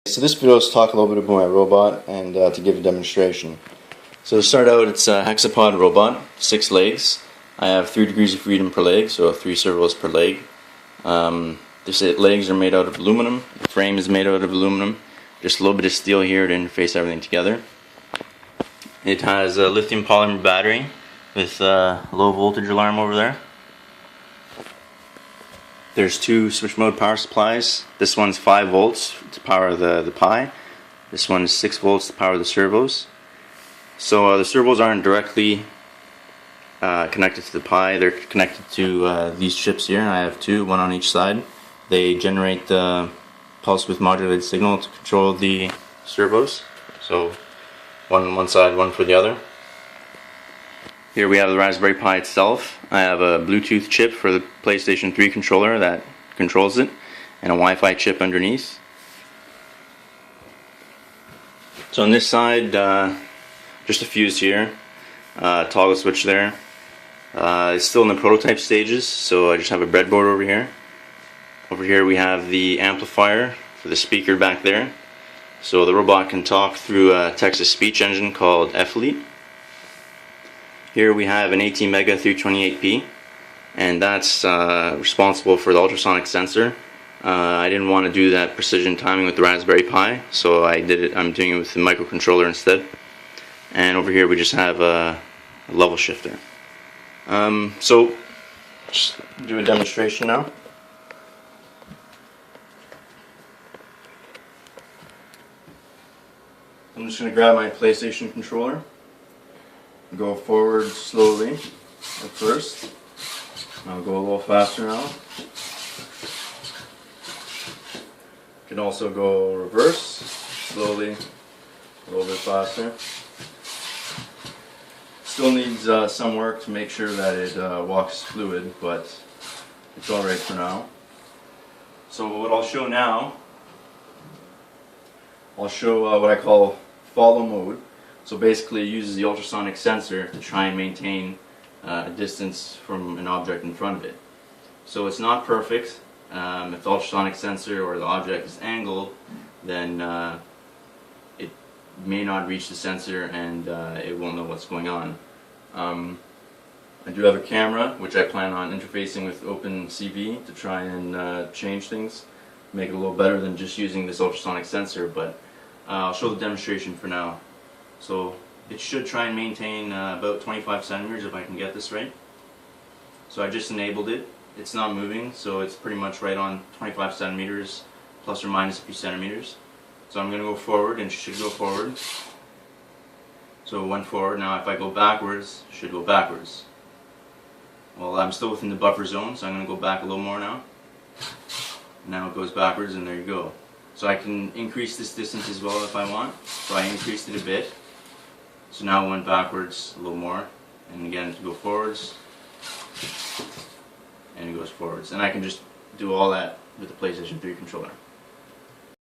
So this video is to talk a little bit about my robot and to give a demonstration. So to start out, it's a Hexapod robot, 6 legs. I have 3 degrees of freedom per leg, so 3 servos per leg. The legs are made out of aluminum, the frame is made out of aluminum, just a little bit of steel here to interface everything together. It has a lithium polymer battery with a low voltage alarm over there. There's 2 switch mode power supplies. This one's 5 volts to power the Pi. This one is 6 volts to power the servos. So the servos aren't directly connected to the Pi. They're connected to these chips here. I have 2, one on each side. They generate the pulse width modulated signal to control the servos. So one on one side, one for the other. Here we have the Raspberry Pi itself. I have a Bluetooth chip for the PlayStation 3 controller that controls it, and a Wi-Fi chip underneath. So on this side, just a fuse here, toggle switch there. It's still in the prototype stages, so I just have a breadboard over here. Over here we have the amplifier for the speaker back there. So the robot can talk through a Texas speech engine called F-Elite. Here we have an 18 mega 328p, and that's responsible for the ultrasonic sensor. I didn't want to do that precision timing with the Raspberry Pi, so I'm doing it with the microcontroller instead. And over here we just have a level shifter. So just do a demonstration now. I'm just going to grab my PlayStation controller. Go forward slowly at first. I'll go a little faster now. You can also go reverse, slowly, a little bit faster. Still needs some work to make sure that it walks fluid, but it's alright for now. So what I'll show now, I'll show what I call follow mode. So basically it uses the ultrasonic sensor to try and maintain a distance from an object in front of it. So it's not perfect. If the ultrasonic sensor or the object is angled, then it may not reach the sensor and it won't know what's going on. I do have a camera which I plan on interfacing with OpenCV to try and change things, make it a little better than just using this ultrasonic sensor, but I'll show the demonstration for now. So it should try and maintain about 25 centimeters if I can get this right. So I just enabled it. It's not moving, so it's pretty much right on 25 centimeters, plus or minus a few centimeters. So I'm going to go forward, and it should go forward. So it went forward. Now if I go backwards, it should go backwards. Well, I'm still within the buffer zone, so I'm going to go back a little more now. Now it goes backwards, and there you go. So I can increase this distance as well if I want. So I increased it a bit. So now it went backwards a little more, and again to go forwards, and it goes forwards. And I can just do all that with the PlayStation 3 controller.